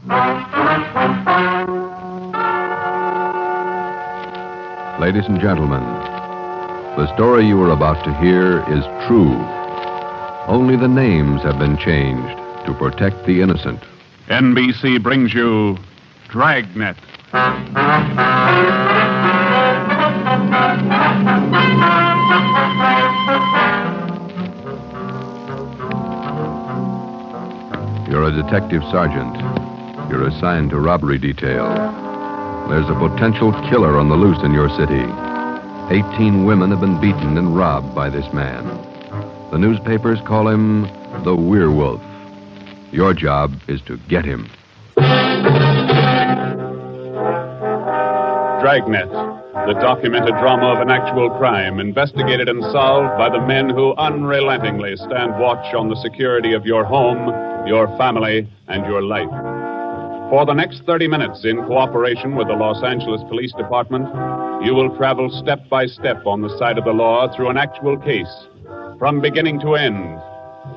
Ladies and gentlemen, the story you are about to hear is true. Only the names have been changed to protect the innocent. NBC brings you Dragnet. You're a detective sergeant. You're assigned to robbery detail. There's a potential killer on the loose in your city. 18 women have been beaten and robbed by this man. The newspapers call him the Werewolf. Your job is to get him. Dragnet, the documented drama of an actual crime, investigated and solved by the men who unrelentingly stand watch on the security of your home, your family, and your life. For the next 30 minutes, in cooperation with the Los Angeles Police Department, you will travel step by step on the side of the law through an actual case, from beginning to end,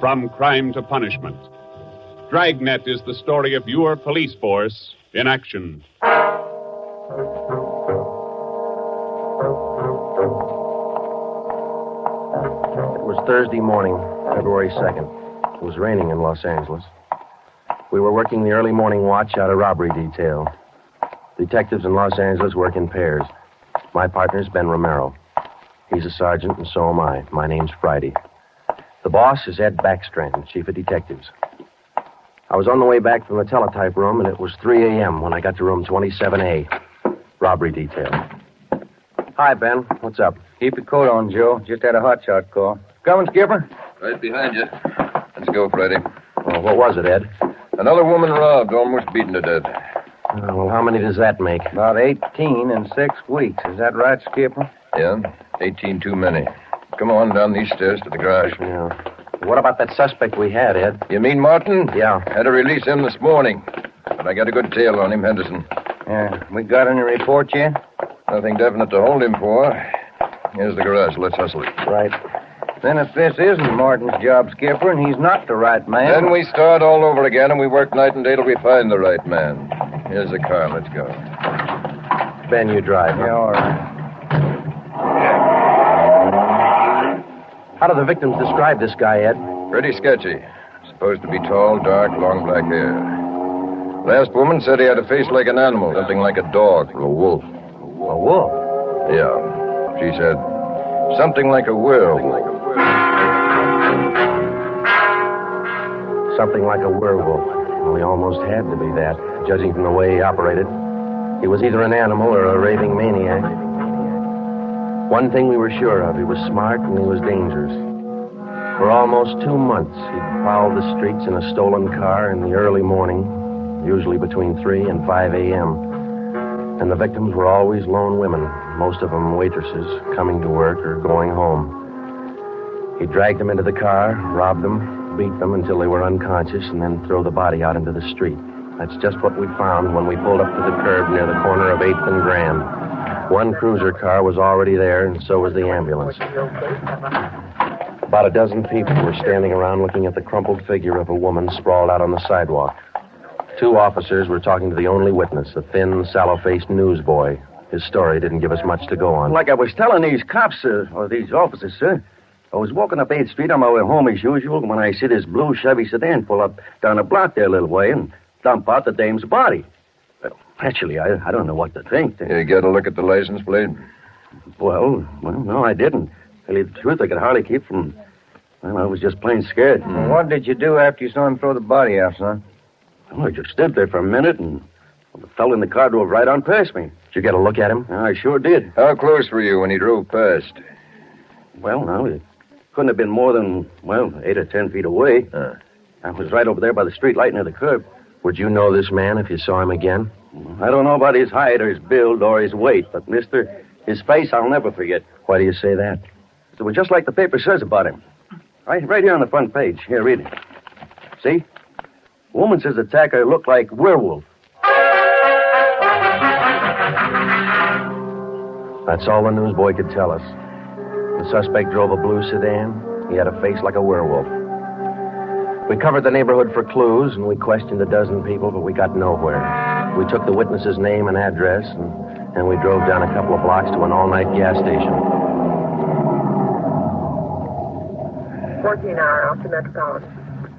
from crime to punishment. Dragnet is the story of your police force in action. It was Thursday morning, February 2nd. It was raining in Los Angeles. We were working the early morning watch out of robbery detail. Detectives in Los Angeles work in pairs. My partner's Ben Romero. He's a sergeant, and so am I. My name's Friday. The boss is Ed Backstrand, chief of detectives. I was on the way back from the teletype room, and it was 3 a.m. when I got to room 27A, robbery detail. Hi, Ben. What's up? Keep your coat on, Joe. Just had a hotshot call. Coming, Skipper? Right behind you. Let's go, Freddie. Well, what was it, Ed? Another woman robbed, almost beaten to death. Well, how many does that make? About 18 in 6 weeks. Is that right, Skipper? Yeah, 18 too many. Come on down these stairs to the garage. Yeah. What about that suspect we had, Ed? You mean Martin? Yeah. Had to release him this morning. But I got a good tail on him, Henderson. Yeah. We got any report yet? Nothing definite to hold him for. Here's the garage. Let's hustle it. Right. Then if this isn't Martin's job, Skipper, and he's not the right man... Then we start all over again, and we work night and day till we find the right man. Here's the car. Let's go. Ben, you drive. Yeah, all right. How do the victims describe this guy, Ed? Pretty sketchy. Supposed to be tall, dark, long black hair. Last woman said he had a face like an animal, something like a dog or a wolf. A wolf? Yeah. She said something like a werewolf. Something like a werewolf. Well, he almost had to be that, judging from the way he operated. He was either an animal or a raving maniac. One thing we were sure of, he was smart and he was dangerous. For almost 2 months, he'd prowled the streets in a stolen car in the early morning, usually between 3 and 5 a.m. And the victims were always lone women, most of them waitresses, coming to work or going home. He dragged them into the car, robbed them, beat them until they were unconscious, and then throw the body out into the street. That's just what we found when we pulled up to the curb near the corner of 8th and Grand. One cruiser car was already there, and so was the ambulance. About a dozen people were standing around looking at the crumpled figure of a woman sprawled out on the sidewalk. 2 officers were talking to the only witness, a thin, sallow-faced newsboy. His story didn't give us much to go on. Like I was telling these cops, or these officers, sir, I was walking up 8th Street on my way home as usual when I see this blue Chevy sedan pull up down the block there a little way and dump out the dame's body. Well, actually, I don't know what to think. You got a look at the license plate? Well, no, I didn't. Tell you the truth, I could hardly keep from... Well, I was just plain scared. Mm. What did you do after you saw him throw the body out, son? Well, I just stood there for a minute, and the fellow in the car drove right on past me. Did you get a look at him? I sure did. How close were you when he drove past? Well, no, it couldn't have been more than, 8 or 10 feet away. I was right over there by the street light near the curb. Would you know this man if you saw him again? I don't know about his height or his build or his weight, but, mister, his face I'll never forget. Why do you say that? It was just like the paper says about him. Right here on the front page. Here, read it. See? The woman says the attacker looked like Werewolf. That's all the newsboy could tell us. The suspect drove a blue sedan. He had a face like a werewolf. We covered the neighborhood for clues, and we questioned a dozen people, but we got nowhere. We took the witness's name and address, and we drove down a couple of blocks to an all-night gas station. 14-hour off the Metropolitan.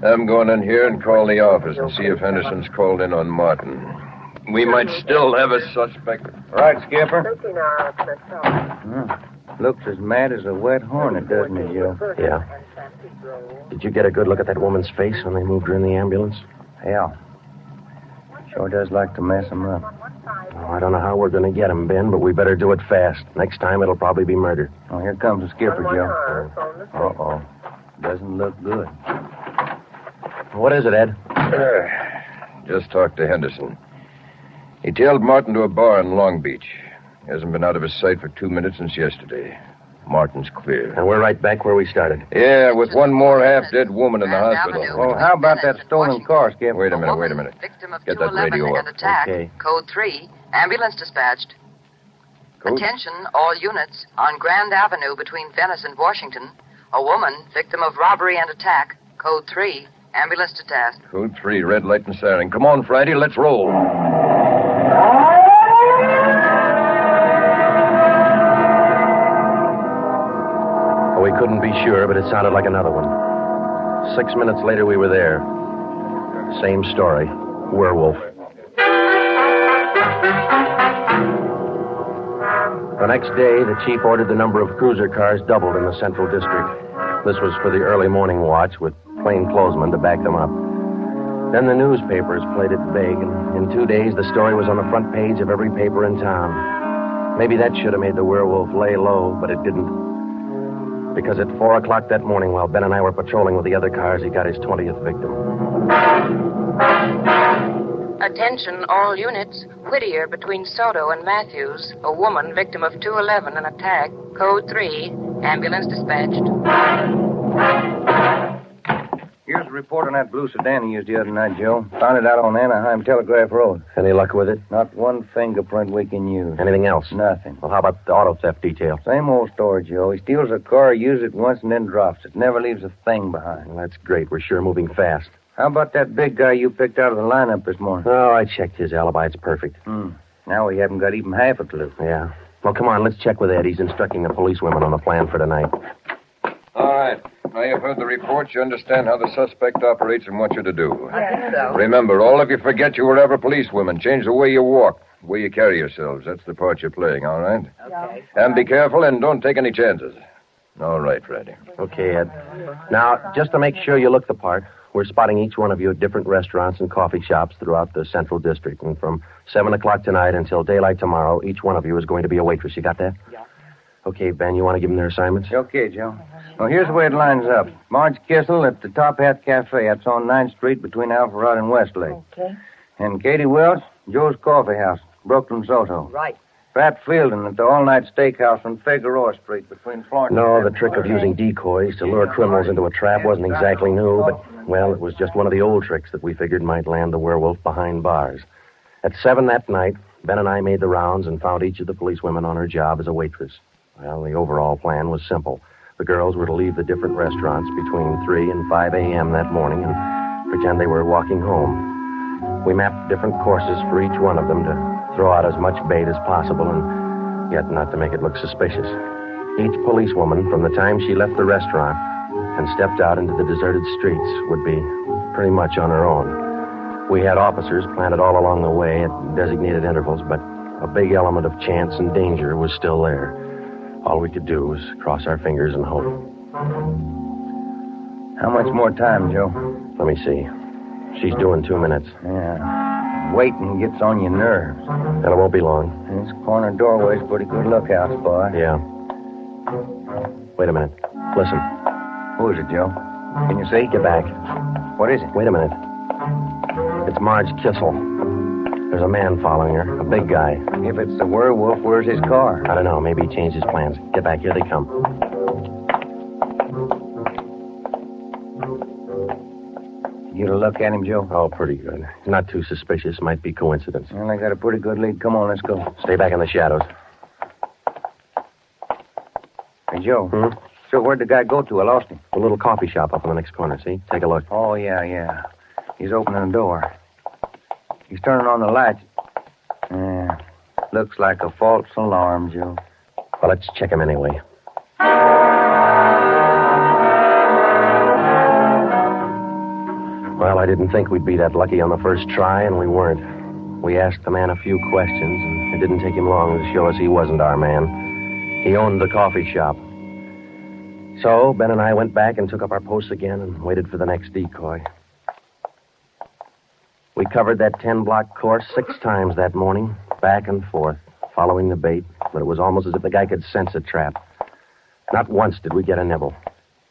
I'm going in here and call the office and see if Henderson's called in on Martin. We might still have a suspect. Right, Skipper. 13-hour off the Metropolitan. Looks as mad as a wet hornet, doesn't it, Joe? Yeah. Did you get a good look at that woman's face when they moved her in the ambulance? Yeah. Sure does like to mess him up. Oh, I don't know how we're going to get him, Ben, but we better do it fast. Next time, it'll probably be murder. Oh, here comes the skipper, Joe. Uh-oh. Doesn't look good. What is it, Ed? Just talked to Henderson. He tailed Martin to a bar in Long Beach. He hasn't been out of his sight for 2 minutes since yesterday. Martin's clear. And we're right back where we started. Yeah, with one more half-dead woman in the hospital. Oh, how about that stolen car, Skipper? Wait a minute. Victim of Get that 211 radio and up. attack. Okay. Code 3. Ambulance dispatched. Code? Attention, all units. On Grand Avenue between Venice and Washington. A woman, victim of robbery and attack. Code 3. Ambulance detached. Code 3, red light and siren. Come on, Friday, let's roll. We couldn't be sure, but it sounded like another one. 6 minutes later, we were there. Same story. Werewolf. The next day, the chief ordered the number of cruiser cars doubled in the Central District. This was for the early morning watch, with plainclothesmen to back them up. Then the newspapers played it big, and in 2 days, the story was on the front page of every paper in town. Maybe that should have made the werewolf lay low, but it didn't. Because at 4 o'clock that morning, while Ben and I were patrolling with the other cars, he got his 20th victim. Attention, all units. Whittier between Soto and Matthews. A woman, victim of 211, an attack. Code 3. Ambulance dispatched. Here's a report on that blue sedan he used the other night, Joe. Found it out on Anaheim Telegraph Road. Any luck with it? Not one fingerprint we can use. Anything else? Nothing. Well, how about the auto theft detail? Same old story, Joe. He steals a car, uses it once, and then drops it. Never leaves a thing behind. Well, that's great. We're sure moving fast. How about that big guy you picked out of the lineup this morning? Oh, I checked his alibi. It's perfect. Now we haven't got even half a clue. Yeah. Well, come on, let's check with Ed. He's instructing the policewomen on the plan for tonight. All right. Now you've heard the report. You understand how the suspect operates and what you're to do. I think so. Remember, all of you forget you were ever policewomen. Change the way you walk, the way you carry yourselves. That's the part you're playing, all right? Okay. And be careful and don't take any chances. All right, Freddie. Okay, Ed. Now, just to make sure you look the part, we're spotting each one of you at different restaurants and coffee shops throughout the Central District. And from 7 o'clock tonight until daylight tomorrow, each one of you is going to be a waitress. You got that? Yeah. Okay, Ben, you want to give them their assignments? Okay, Joe. Well, here's the way it lines up. Marge Kissel at the Top Hat Cafe. That's on 9th Street between Alpharetta and Westlake. Okay. And Katie Welch, Joe's Coffee House, Brooklyn, Soto. Right. Pat Fielden at the All-Night Steakhouse on Figueroa Street between Florence No, and the trick of using decoys to lure criminals into a trap wasn't exactly new, but, well, it was just one of the old tricks that we figured might land the werewolf behind bars. At 7 that night, Ben and I made the rounds and found each of the policewomen on her job as a waitress. Well, the overall plan was simple. The girls were to leave the different restaurants between 3 and 5 a.m. that morning and pretend they were walking home. We mapped different courses for each one of them to throw out as much bait as possible and yet not to make it look suspicious. Each policewoman, from the time she left the restaurant and stepped out into the deserted streets, would be pretty much on her own. We had officers planted all along the way at designated intervals, but a big element of chance and danger was still there. All we could do was cross our fingers and hope. How much more time, Joe? Let me see. She's doing 2 minutes. Yeah. Waiting gets on your nerves. Then it won't be long. This corner doorway's a pretty good lookout spot. Yeah. Wait a minute. Listen. Who is it, Joe? Can you see? Get back. What is it? Wait a minute. It's Marge Kissel. There's a man following her, a big guy. If it's the werewolf, where's his car? I don't know. Maybe he changed his plans. Get back. Here they come. You get a look at him, Joe? Oh, pretty good. Not too suspicious. Might be coincidence. Well, I got a pretty good lead. Come on, let's go. Stay back in the shadows. Hey, Joe. So where'd the guy go to? I lost him. A little coffee shop up in the next corner, see? Take a look. Oh, yeah. He's opening the door. He's turning on the lights. Yeah. Looks like a false alarm, Joe. Well, let's check him anyway. Well, I didn't think we'd be that lucky on the first try, and we weren't. We asked the man a few questions, and it didn't take him long to show us he wasn't our man. He owned the coffee shop. So, Ben and I went back and took up our posts again and waited for the next decoy. We covered that 10-block course 6 times that morning, back and forth, following the bait, but it was almost as if the guy could sense a trap. Not once did we get a nibble.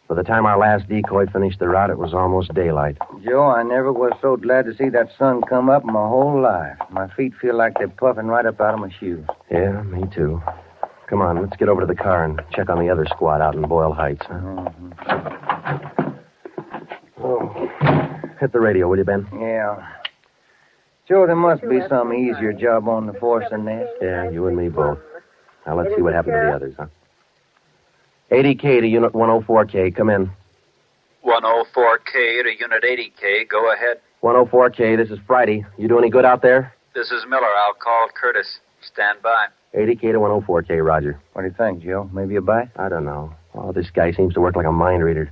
By the time our last decoy finished the route, it was almost daylight. Joe, I never was so glad to see that sun come up in my whole life. My feet feel like they're puffing right up out of my shoes. Yeah, me too. Come on, let's get over to the car and check on the other squad out in Boyle Heights, huh? Mm-hmm. Oh. Hit the radio, will you, Ben? Yeah. Joe, there must be some easier job on the force than this. Yeah, you and me both. Now, let's see what happened to the others, huh? 80K to Unit 104K. Come in. 104K to Unit 80K. Go ahead. 104K, this is Friday. You do any good out there? This is Miller. I'll call Curtis. Stand by. 80K to 104K, Roger. What do you think, Joe? Maybe a bite? I don't know. Oh, this guy seems to work like a mind reader.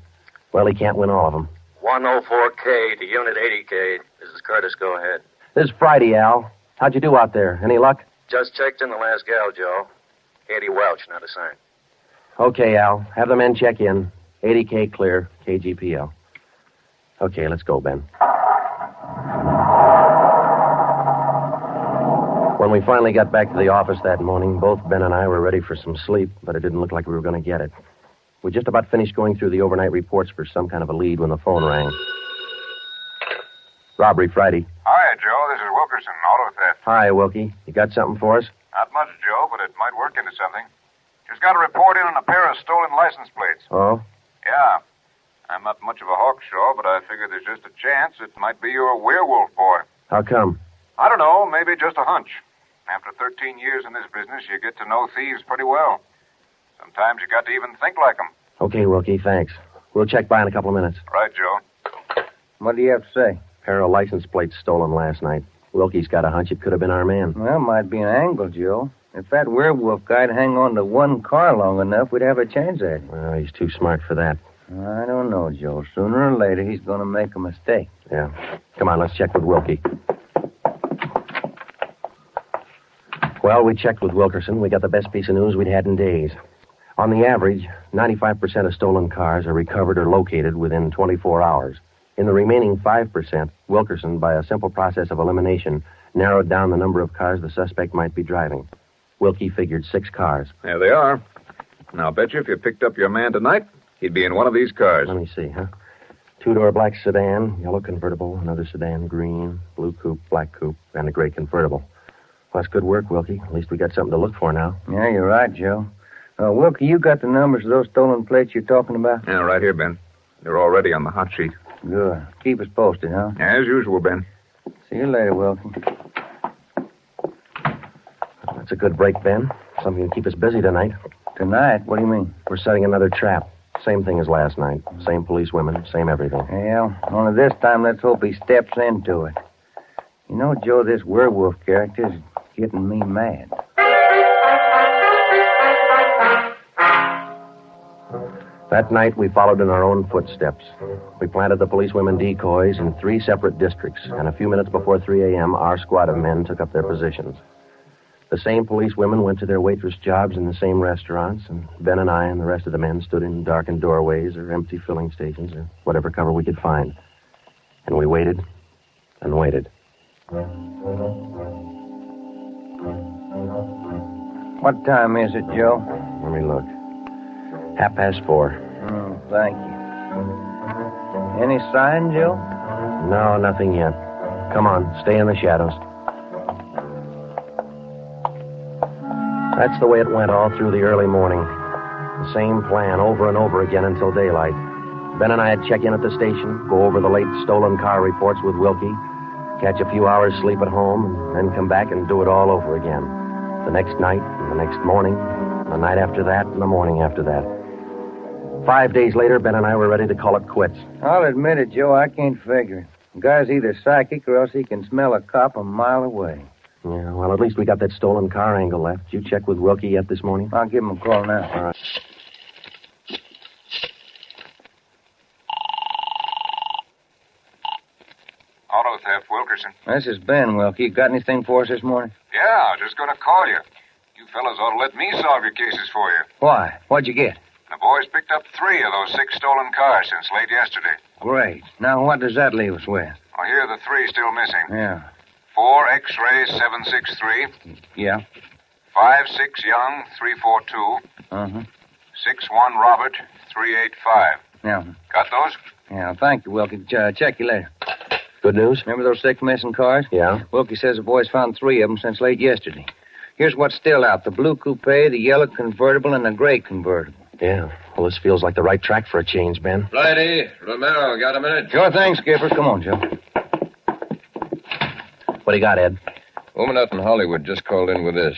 Well, he can't win all of them. 104K to Unit 80K. This is Curtis. Go ahead. This is Friday, Al. How'd you do out there? Any luck? Just checked in the last gal, Joe. Katie Welch, not a sign. Okay, Al. Have the men check in. 80K clear. KGPL. Okay, let's go, Ben. When we finally got back to the office that morning, both Ben and I were ready for some sleep, but it didn't look like we were going to get it. We just about finished going through the overnight reports for some kind of a lead when the phone rang. Robbery Friday. Hi, Joe. This is Wilkerson, auto theft. Hi, Wilkie. You got something for us? Not much, Joe, but it might work into something. Just got a report in on a pair of stolen license plates. Oh? Yeah. I'm not much of a hawkshaw, but I figure there's just a chance it might be your werewolf boy. How come? I don't know. Maybe just a hunch. After 13 years in this business, you get to know thieves pretty well. Sometimes you got to even think like them. Okay, Wilkie, thanks. We'll check by in a couple of minutes. Right, Joe. What do you have to say? Pair of license plates stolen last night. Wilkie's got a hunch it could have been our man. Well, might be an angle, Joe. If that werewolf guy'd hang on to one car long enough, we'd have a chance at it. Well, he's too smart for that. I don't know, Joe. Sooner or later, he's going to make a mistake. Yeah. Come on, let's check with Wilkie. Well, we checked with Wilkerson. We got the best piece of news we'd had in days. On the average, 95% of stolen cars are recovered or located within 24 hours. In the remaining 5%, Wilkerson, by a simple process of elimination, narrowed down the number of cars the suspect might be driving. Wilkie figured 6 cars. There they are. Now, I'll bet you if you picked up your man tonight, he'd be in one of these cars. Let me see, huh? 2-door black sedan, yellow convertible, another sedan, green, blue coupe, black coupe, and a gray convertible. Well, that's good work, Wilkie. At least we got something to look for now. Yeah, you're right, Joe. Wilkie, you got the numbers of those stolen plates you're talking about? Yeah, right here, Ben. They're already on the hot sheet. Good. Keep us posted, huh? As usual, Ben. See you later, Wilkie. That's a good break, Ben. Something to keep us busy tonight. Tonight? What do you mean? We're setting another trap. Same thing as last night. Same police women, same everything. Well, only this time let's hope he steps into it. You know, Joe, this werewolf character's getting me mad. That night, we followed in our own footsteps. We planted the policewomen decoys in 3 separate districts, and a few minutes before 3 a.m., our squad of men took up their positions. The same policewomen went to their waitress jobs in the same restaurants, and Ben and I and the rest of the men stood in darkened doorways or empty filling stations or whatever cover we could find. And we waited and waited. What time is it, Joe? Let me look. 4:30. Thank you. Any sign, Joe? No, nothing yet. Come on, stay in the shadows. That's the way it went all through the early morning. The same plan over and over again until daylight. Ben and I'd check in at the station, go over the late stolen car reports with Wilkie, catch a few hours sleep at home, and then come back and do it all over again. The next night, and the next morning, the night after that, and the morning after that. 5 days later, Ben and I were ready to call it quits. I'll admit it, Joe. I can't figure it. The guy's either psychic or else he can smell a cop a mile away. Yeah, well, at least we got that stolen car angle left. Did you check with Wilkie yet this morning? I'll give him a call now. All right. Auto theft, Wilkerson. This is Ben, Wilkie. You got anything for us this morning? Yeah, I was just going to call you. You fellas ought to let me solve your cases for you. Why? What'd you get? The boys picked up 3 of those 6 stolen cars since late yesterday. Great. Now, what does that leave us with? Well, here are the 3 still missing. Yeah. 4 X-ray 763. Yeah. 5-6 Young 342. Uh-huh. 6-1 Robert 385. Yeah. Got those? Yeah, thank you, Wilkie. Check you later. Good news? Remember those 6 missing cars? Yeah. Wilkie says the boys found 3 of them since late yesterday. Here's what's still out. The blue coupe, the yellow convertible, and the gray convertible. Yeah. Well, this feels like the right track for a change, Ben. Righty. Romero, got a minute? Sure thing, Skipper. Come on, Joe. What do you got, Ed? Woman out in Hollywood just called in with this.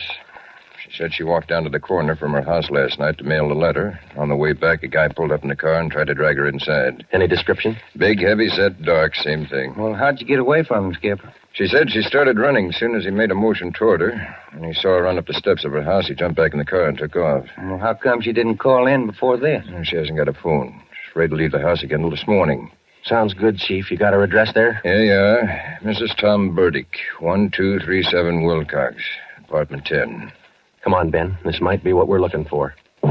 She said she walked down to the corner from her house last night to mail the letter. On the way back, a guy pulled up in the car and tried to drag her inside. Any description? Big, heavy set, dark, same thing. Well, how'd you get away from him, Skipper? She said she started running as soon as he made a motion toward her. When he saw her run up the steps of her house, he jumped back in the car and took off. Well, how come she didn't call in before this? She hasn't got a phone. She's afraid to leave the house again till this morning. Sounds good, Chief. You got her address there? Here you are. Mrs. Tom Burdick, 1237 Wilcox, apartment 10. Come on, Ben. This might be what we're looking for. Who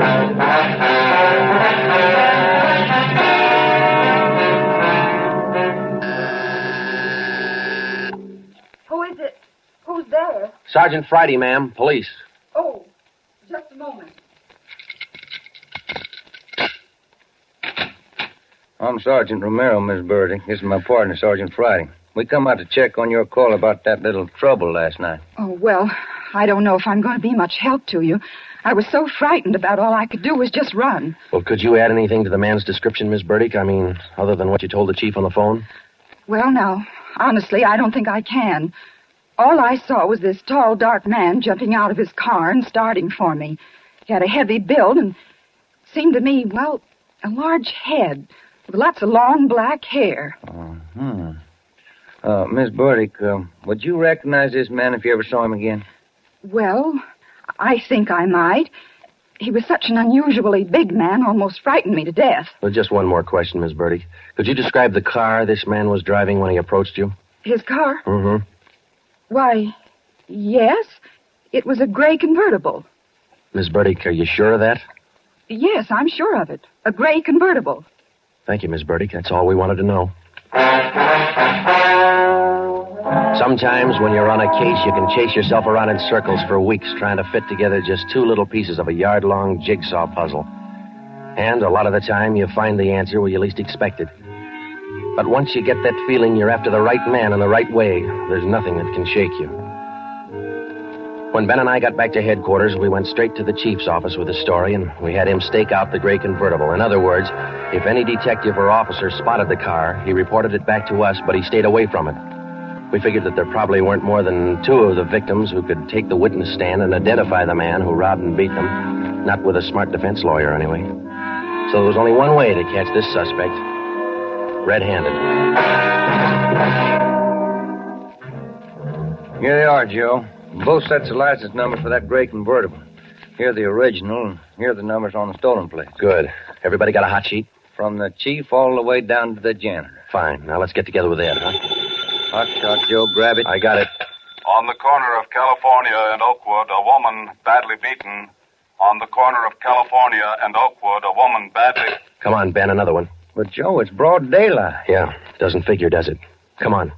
is it? Who's there? Sergeant Friday, ma'am. Police. Oh, just a moment. I'm Sergeant Romero, Miss Burdick. This is my partner, Sergeant Friday. We come out to check on your call about that little trouble last night. Oh, well, I don't know if I'm going to be much help to you. I was so frightened about all I could do was just run. Well, could you add anything to the man's description, Miss Burdick? I mean, other than what you told the chief on the phone? Well, now, honestly, I don't think I can. All I saw was this tall, dark man jumping out of his car and starting for me. He had a heavy build and seemed to me, well, a large head with lots of long black hair. Miss Burdick, would you recognize this man if you ever saw him again? Well, I think I might. He was such an unusually big man, almost frightened me to death. Well, just one more question, Miss Burdick. Could you describe the car this man was driving when he approached you? His car? Mm-hmm. Why, yes. It was a gray convertible. Miss Burdick, are you sure of that? Yes, I'm sure of it. A gray convertible. Thank you, Miss Burdick. That's all we wanted to know. Sometimes when you're on a case, you can chase yourself around in circles for weeks trying to fit together just 2 little pieces of a yard-long jigsaw puzzle. And a lot of the time, you find the answer where you least expect it. But once you get that feeling you're after the right man in the right way, there's nothing that can shake you. When Ben and I got back to headquarters, we went straight to the chief's office with the story, and we had him stake out the gray convertible. In other words, if any detective or officer spotted the car, he reported it back to us, but he stayed away from it. We figured that there probably weren't more than 2 of the victims who could take the witness stand and identify the man who robbed and beat them. Not with a smart defense lawyer, anyway. So there was only one way to catch this suspect. Red-handed. Here they are, Joe. Both sets of license numbers for that gray convertible. Here are the original, and here are the numbers on the stolen plate. Good. Everybody got a hot sheet? From the chief all the way down to the janitor. Fine. Now let's get together with Ed, huh? Hot shot, Joe. Grab it. I got it. On the corner of California and Oakwood, a woman badly beaten. On the corner of California and Oakwood, a woman badly... Come on, Ben, another one. But, Joe, it's broad daylight. Yeah, doesn't figure, does it? Come on.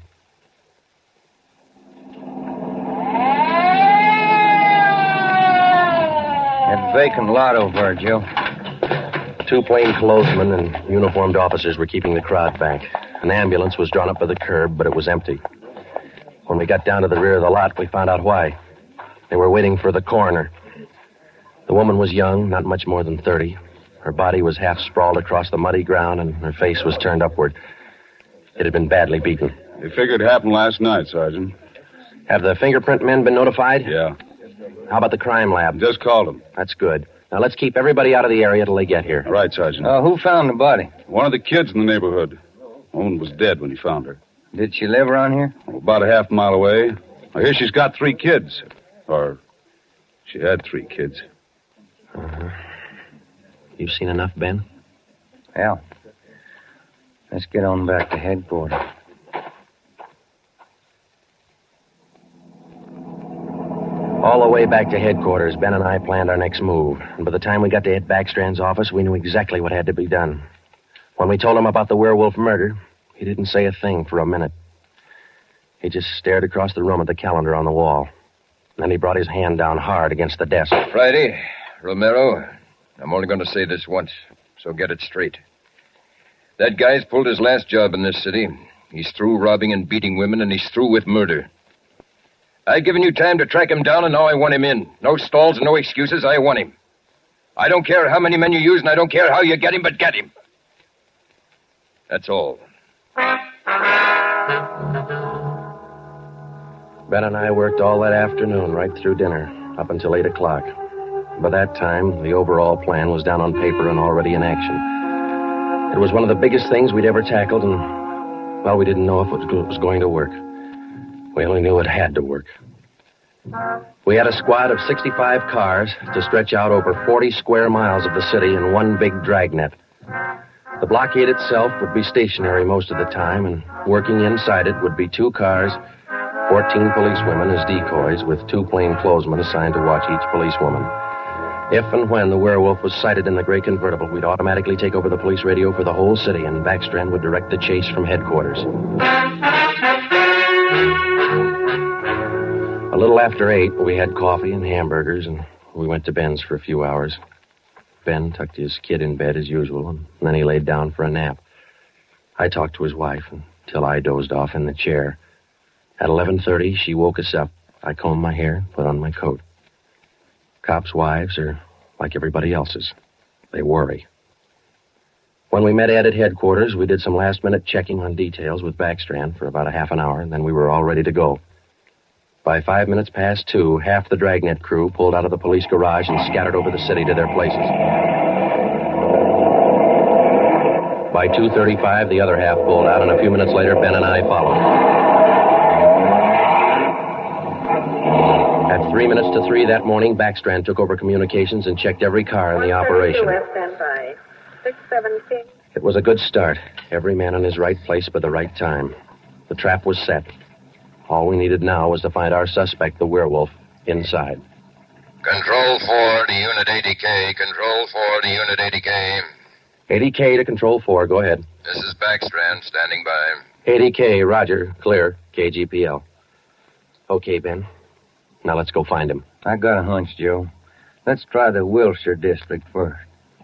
That vacant lot over there, Joe. 2 plainclothesmen and uniformed officers were keeping the crowd back. An ambulance was drawn up by the curb, but it was empty. When we got down to the rear of the lot, we found out why. They were waiting for the coroner. The woman was young, not much more than 30. Her body was half sprawled across the muddy ground, and her face was turned upward. It had been badly beaten. They figured it happened last night, Sergeant. Have the fingerprint men been notified? Yeah. How about the crime lab? Just called them. That's good. Now, let's keep everybody out of the area till they get here. All right, Sergeant. Who found the body? One of the kids in the neighborhood. Woman was dead when he found her. Did she live around here? About a half mile away. I hear she's got 3 kids. Or she had 3 kids. Uh-huh. You've seen enough, Ben? Yeah. Let's get on back to headquarters. All the way back to headquarters, Ben and I planned our next move. And by the time we got to Ed Backstrand's office, we knew exactly what had to be done. When we told him about the werewolf murder, he didn't say a thing for a minute. He just stared across the room at the calendar on the wall. Then he brought his hand down hard against the desk. Friday, Romero, I'm only going to say this once, so get it straight. That guy's pulled his last job in this city. He's through robbing and beating women, and he's through with murder. I've given you time to track him down, and now I want him in. No stalls and no excuses. I want him. I don't care how many men you use, and I don't care how you get him, but get him. That's all. Ben and I worked all that afternoon, right through dinner, up until 8 o'clock. By that time, the overall plan was down on paper and already in action. It was one of the biggest things we'd ever tackled, and, well, we didn't know if it was going to work. We only knew it had to work. We had a squad of 65 cars to stretch out over 40 square miles of the city in one big dragnet. The blockade itself would be stationary most of the time, and working inside it would be 2 cars, 14 policewomen as decoys, with 2 plainclothesmen assigned to watch each policewoman. If and when the werewolf was sighted in the gray convertible, we'd automatically take over the police radio for the whole city, and Backstrand would direct the chase from headquarters. A little after 8, we had coffee and hamburgers, and we went to Ben's for a few hours. Ben tucked his kid in bed as usual, and then he laid down for a nap. I talked to his wife until I dozed off in the chair. At 11:30, she woke us up. I combed my hair, put on my coat. Cops' wives are like everybody else's. They worry. When we met Ed at headquarters, we did some last-minute checking on details with Backstrand for about a half an hour, and then we were all ready to go. By 5 minutes past 2, half the Dragnet crew pulled out of the police garage and scattered over the city to their places. By 2:35, the other half pulled out, and a few minutes later, Ben and I followed. At 3 minutes to 3 that morning, Backstrand took over communications and checked every car in the operation. Stand by. 617. It was a good start. Every man in his right place by the right time. The trap was set. All we needed now was to find our suspect, the werewolf, inside. Control 4 to Unit 80K. Control 4 to Unit 80K. 80K to Control 4. Go ahead. This is Backstrand, standing by. 80K, roger. Clear. KGPL. Okay, Ben. Now let's go find him. I got a hunch, Joe. Let's try the Wilshire district first.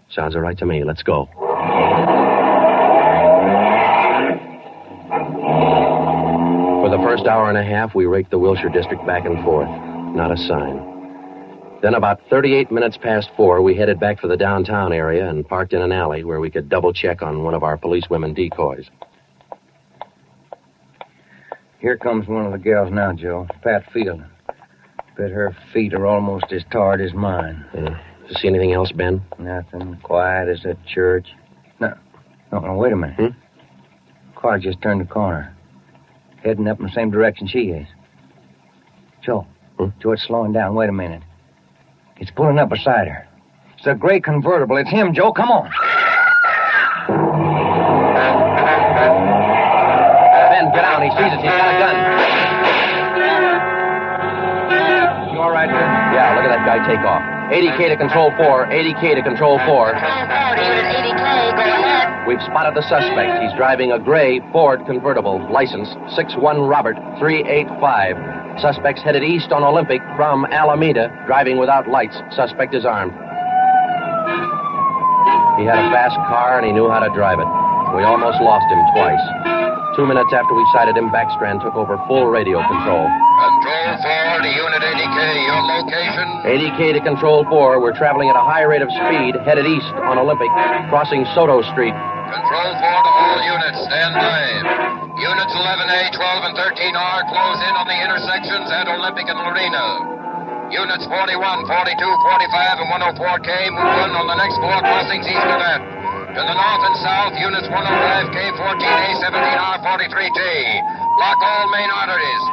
Sounds all right to me. Let's go. For the first hour and a half, we raked the Wilshire district back and forth. Not a sign. Then about 38 minutes past 4, we headed back for the downtown area and parked in an alley where we could double-check on one of our policewomen decoys. Here comes one of the gals now, Joe. Pat Field. Bet her feet are almost as tarred as mine. Did you see anything else, Ben? Nothing. Quiet as a church. No, wait a minute. Car just turned the corner. Heading up in the same direction she is. Joe. Joe, it's slowing down. Wait a minute. It's pulling up beside her. It's a gray convertible. It's him, Joe. Come on. Ben, get down. He sees us. He's got a gun. You all right, Ben? Yeah, look at that guy take off. 80K to Control 4. 80K to Control 4. Control 4 to Unit 80K. Go ahead. We've spotted the suspect. He's driving a gray Ford convertible, license 61 Robert 385. Suspect's headed east on Olympic from Alameda, driving without lights. Suspect is armed. He had a fast car and he knew how to drive it. We almost lost him twice. 2 minutes after we sighted him, Backstrand took over full radio control. Control 4 to Unit 80K. Your location? 80K to Control 4. We're traveling at a high rate of speed, headed east on Olympic, crossing Soto Street. Control 4 to all units. Stand by. Units 11A, 12, and 13R close in on the intersections at Olympic and Lorena. Units 41, 42, 45, and 104K move in on the next 4 crossings east of that. To the north and south, Units 105K, 14A, 17R, 43T. Block all main arteries.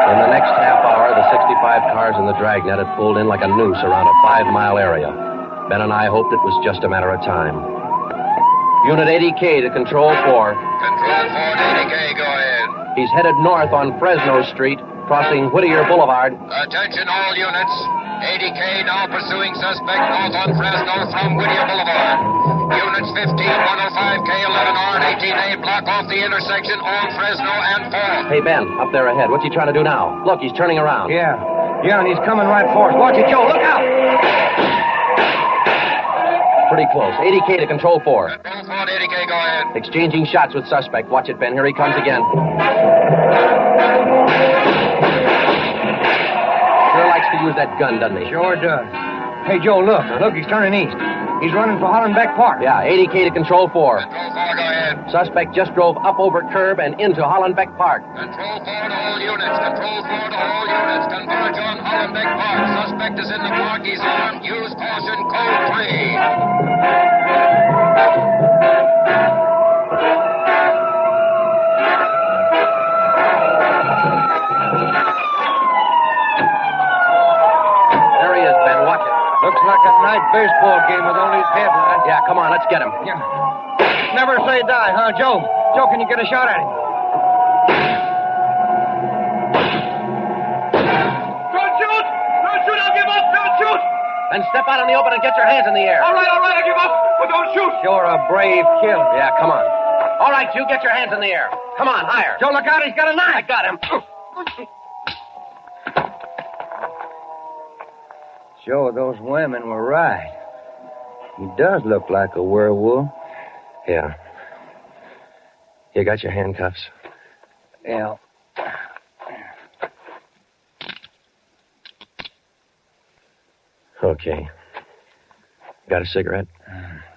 In the next half hour, the 65 cars in the Dragnet had pulled in like a noose around a 5-mile area. Ben and I hoped it was just a matter of time. Unit 80K to Control 4. Control 4 to 80K, go ahead. He's headed north on Fresno Street, crossing Whittier Boulevard. Attention all units. 80K now pursuing suspect north on Fresno from Whittier Boulevard. Units 15, 105K, 11R, and 18A block off the intersection on Fresno and 4. Hey, Ben, up there ahead. What's he trying to do now? Look, he's turning around. Yeah, and he's coming right for us. Watch it, Joe. Look out! Pretty close. 80K to Control 4. Control 4 to 80K, go ahead. Exchanging shots with suspect. Watch it, Ben. Here he comes again. Sure likes to use that gun, doesn't he? Sure does. Hey, Joe, look. Look, he's turning east. He's running for Hollenbeck Park. Yeah, 80K to Control 4. Control 4, go ahead. Suspect just drove up over curb and into Hollenbeck Park. Control 4 to all units. Control 4 to all units. Converge on Hollenbeck Park. Suspect is in the park. He's armed. Use caution. Code 3. There he is, Ben. Watch it. Looks like a night baseball game with only his headlights. Yeah, come on. Let's get him. Yeah. Never say die, huh, Joe? Joe, can you get a shot at him? Don't shoot! Don't shoot! I'll give up! Don't shoot! Then step out in the open and get your hands in the air. All right, I give up! But don't shoot! You're a brave killer. Yeah, come on. All right, you get your hands in the air. Come on, higher. Joe, look out. He's got a knife. I got him. Joe, those women were right. He does look like a werewolf. Yeah. You got your handcuffs? Yeah. Okay. Got a cigarette?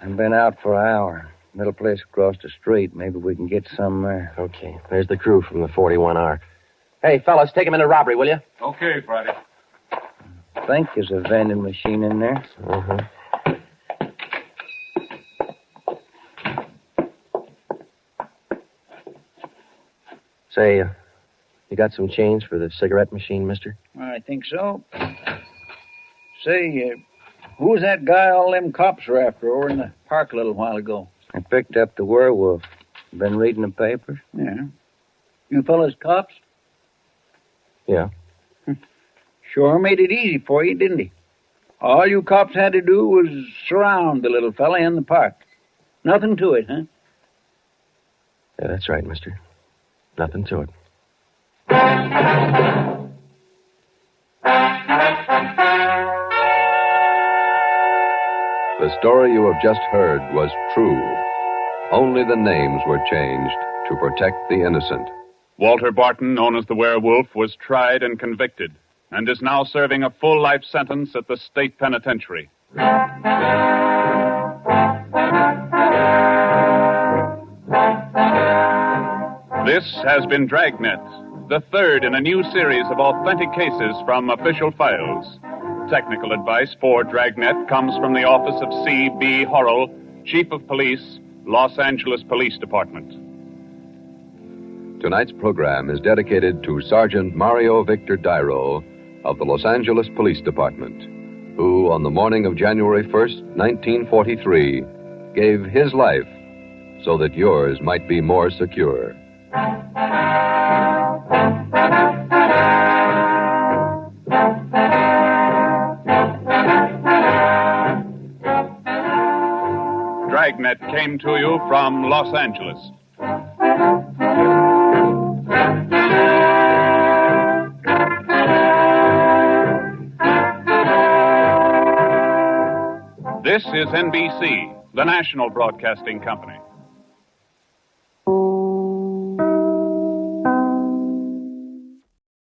I've been out for an hour. Little place across the street. Maybe we can get some there. Okay. There's the crew from the 41R. Hey, fellas, take him into robbery, will you? Okay, Friday. I think there's a vending machine in there. Uh-huh. Say, you got some change for the cigarette machine, mister? I think so. Say, who was that guy all them cops were after over in the park a little while ago? I picked up the werewolf. Been reading the papers? Yeah. You fellas cops? Yeah. Sure made it easy for you, didn't he? All you cops had to do was surround the little fella in the park. Nothing to it, huh? Yeah, that's right, mister. Nothing to it. The story you have just heard was true. Only the names were changed to protect the innocent. Walter Barton, known as the Werewolf, was tried and convicted and is now serving a full life sentence at the state penitentiary. This has been Dragnet, the third in a new series of authentic cases from official files. Technical advice for Dragnet comes from the office of C.B. Horrell, Chief of Police, Los Angeles Police Department. Tonight's program is dedicated to Sergeant Mario Victor Dairo of the Los Angeles Police Department, who, on the morning of January 1st, 1943, gave his life so that yours might be more secure. Dragnet came to you from Los Angeles. This is NBC, the national broadcasting company.